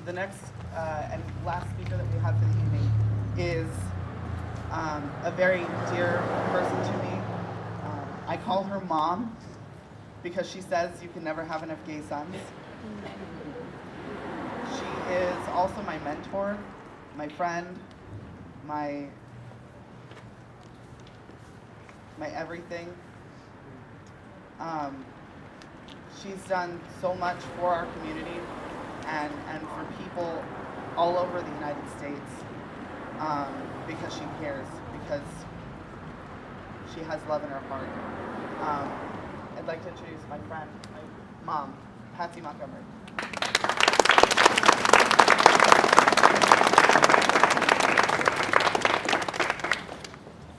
the next and last speaker that we have for the evening is a very dear person to me. I call her Mom because she says you can never have enough gay sons. She is also my mentor, my friend, my everything. She's done so much for our community and for people all over the United States because she cares, because she has love in her heart. I'd like to introduce my friend, my mom, Patsy Montgomery.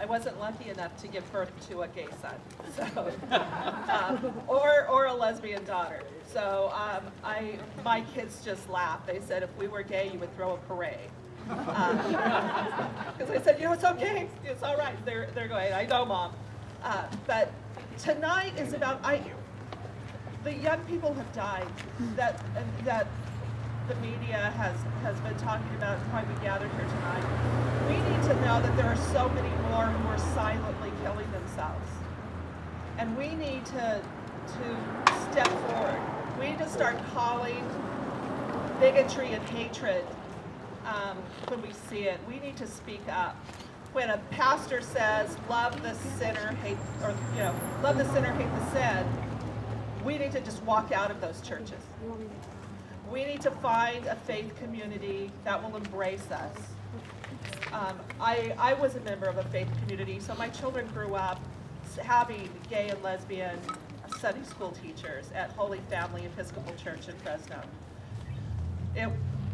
I wasn't lucky enough to give birth to a gay son, so, or a lesbian daughter. So my kids just laughed. They said if we were gay, you would throw a parade. Because I said, it's okay, it's all right. They're going, I know, Mom. But tonight is about the young people have died that the media has been talking about why we gathered here tonight. We need to know that there are so many more who are silently killing themselves. And we need to step forward. We need to start calling bigotry and hatred when we see it. We need to speak up. When a pastor says, love the sinner, hate the sin, we need to just walk out of those churches. We need to find a faith community that will embrace us. I was a member of a faith community, so my children grew up having gay and lesbian Sunday school teachers at Holy Family Episcopal Church in Fresno.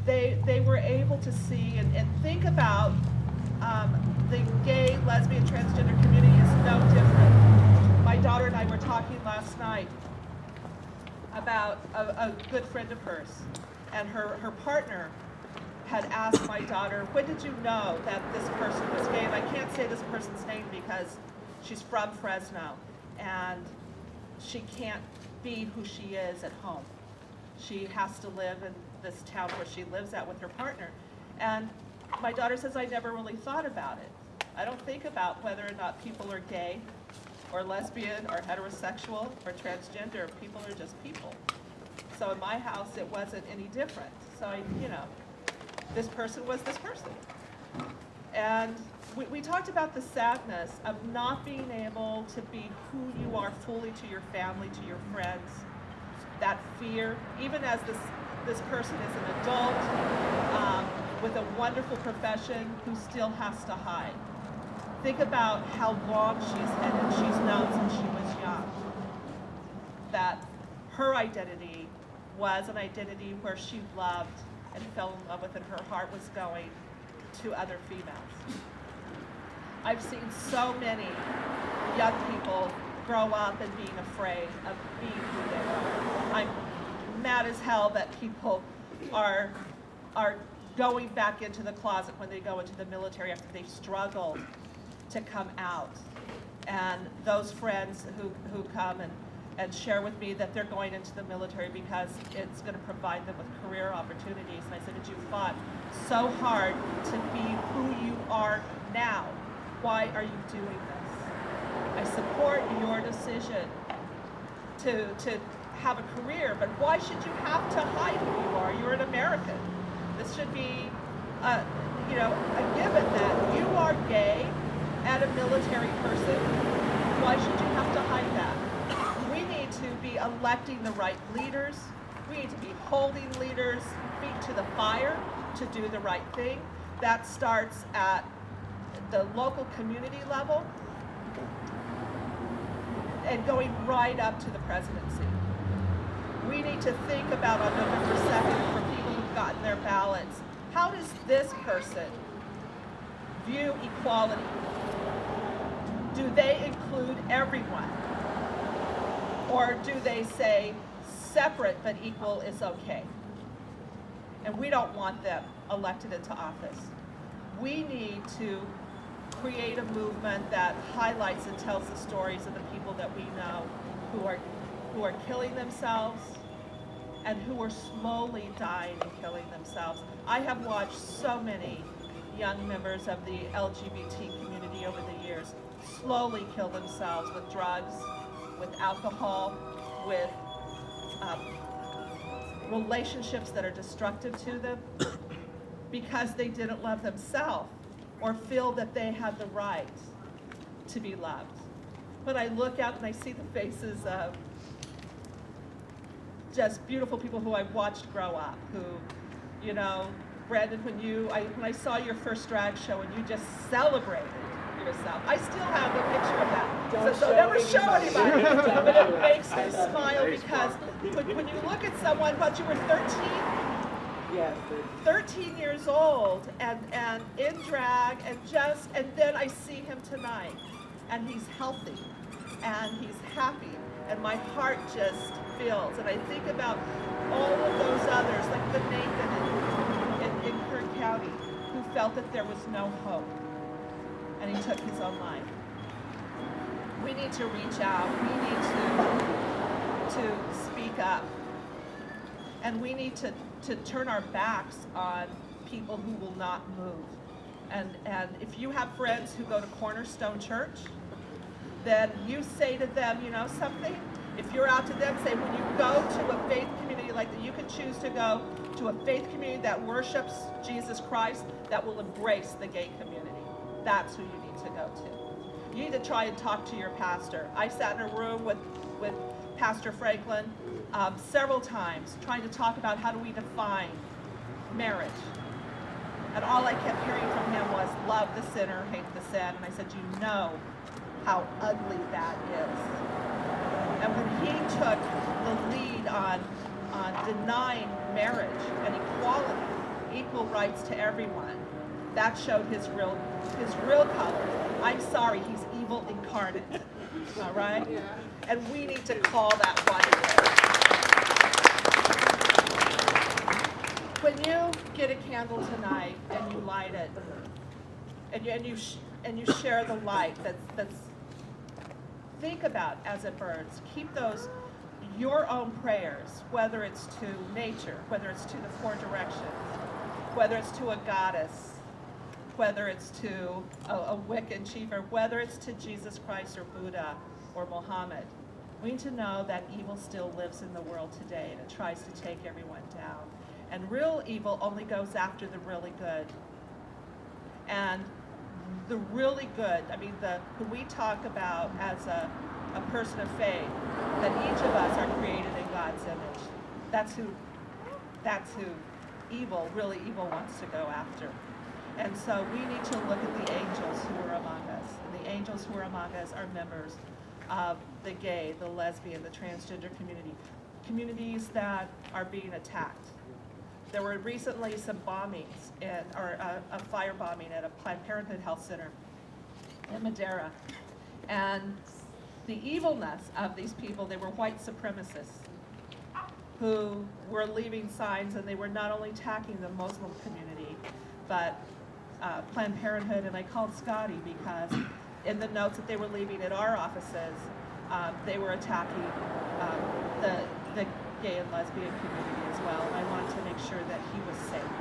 They were able to see and think about the gay, lesbian, transgender community is no different. My daughter and I were talking last night about a good friend of hers, and her partner had asked my daughter, when did you know that this person was gay? And I can't say this person's name because she's from Fresno, and she can't be who she is at home. She has to live in this town where she lives at with her partner. And my daughter says, I never really thought about it. I don't think about whether or not people are gay or lesbian or heterosexual or transgender. People are just people. So in my house, it wasn't any different. So, this person was this person. And we talked about the sadness of not being able to be who you are fully to your family, to your friends. That fear, even as this person is an adult with a wonderful profession who still has to hide. Think about how long she's headed. She's known since she was young that her identity was an identity where she loved and fell in love with, and her heart was going to other females. I've seen so many young people grow up and being afraid of being who they are. I'm mad as hell that people are going back into the closet when they go into the military after they've struggled to come out. And those friends who come and share with me that they're going into the military because it's going to provide them with career opportunities. And I said, but you fought so hard to be who you are now. Why are you doing this? I support your decision to have a career, but why should you have to hide who you are? You're an American. This should be a given that you are gay and a military person. Why should you have to hide that? We need to be electing the right leaders. We need to be holding leaders' feet to the fire to do the right thing. That starts at the local community level and going right up to the presidency. We need to think about on November 2nd for people who've gotten their ballots, how does this person view equality? Do they include everyone? Or do they say separate but equal is okay? And we don't want them elected into office. We need to create a movement that highlights and tells the stories of the people that we know who are killing themselves, and who are slowly dying and killing themselves. I have watched so many young members of the LGBT community over the years slowly kill themselves with drugs, with alcohol, with relationships that are destructive to them because they didn't love themselves or feel that they had the right to be loved. When I look out and I see the faces of just beautiful people who I've watched grow up, who, you know, Brandon, when I saw your first drag show and you just celebrated yourself. I still have the picture of that. So never show anybody. But it makes me smile because when you look at someone, but you were 13? Yeah, 13 years old and in drag and then I see him tonight and he's healthy and he's happy and my heart just fills and I think about all of those others like the Nathan in Kern County who felt that there was no hope and he took his own life. We need to reach out. We need to speak up. And we need to turn our backs on people who will not move. And if you have friends who go to Cornerstone Church, then you say to them, you know something? If you're out to them, say when you go to a faith community like that, you can choose to go to a faith community that worships Jesus Christ, that will embrace the gay community. That's who you need to go to. You need to try and talk to your pastor. I sat in a room with Pastor Franklin several times trying to talk about how do we define marriage. And all I kept hearing from him was love the sinner, hate the sin. And I said, you know how ugly that is. And when he took the lead on denying marriage and equality, equal rights to everyone, that showed his real color. I'm sorry, he's evil incarnate. All right? Yeah. And we need to call that one. When you get a candle tonight and you light it, and you share the light that's think about as it burns. Keep those your own prayers, whether it's to nature, whether it's to the four directions, whether it's to a goddess, whether it's to a Wiccan chief, or whether it's to Jesus Christ or Buddha or Muhammad. We need to know that evil still lives in the world today and it tries to take everyone down. And real evil only goes after the really good. And the really good, I mean, who we talk about as a person of faith, that each of us are created in God's image. That's who really evil wants to go after. And so we need to look at the angels who are among us. And the angels who are among us are members of the gay, the lesbian, the transgender community, communities that are being attacked. There were recently some bombings, a firebombing at a Planned Parenthood health center in Madera. And the evilness of these people, they were white supremacists who were leaving signs, and they were not only attacking the Muslim community, but Planned Parenthood, and I called Scotti because in the notes that they were leaving at our offices, they were attacking the gay and lesbian community as well, and I wanted to make sure that he was safe.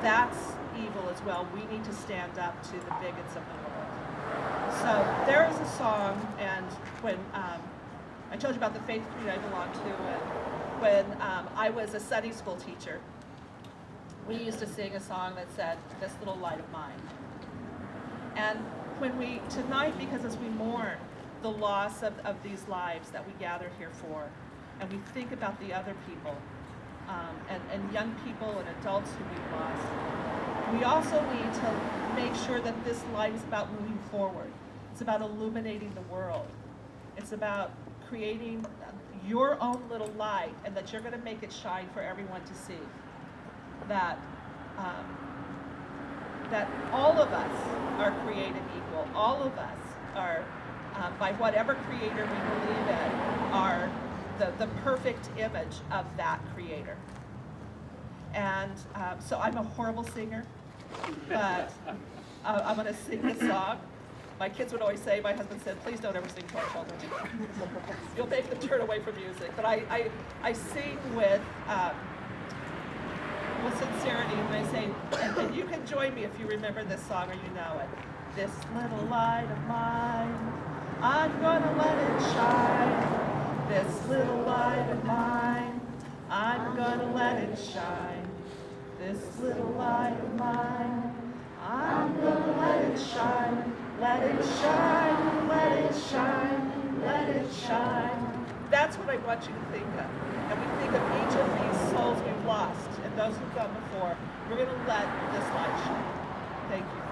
That's evil as well. We need to stand up to the bigots of the world. So there is a song, and when I told you about the faith community I belong to, and when I was a Sunday school teacher, we used to sing a song that said, "This little light of mine." And when tonight, because as we mourn the loss of these lives that we gather here for, and we think about the other people, and young people and adults who we've lost, we also need to make sure that this light is about moving forward. It's about illuminating the world. It's about creating your own little light, and that you're going to make it shine for everyone to see. That all of us are created equal. All of us are, by whatever creator we believe in, are the perfect image of that creator. And so I'm a horrible singer, but I'm going to sing the song, My kids would always say, my husband said, please don't ever sing to our children. You'll make them turn away from music. But I sing with sincerity when I say, and you can join me if you remember this song or you know it. This little light of mine, I'm gonna let it shine. This little light of mine, I'm gonna let it shine. This little light of mine, I'm gonna let it shine. Let it shine, let it shine, let it shine. That's what I want you to think of. And we think of each of these souls we've lost and those who've gone before. We're gonna let this light shine. Thank you.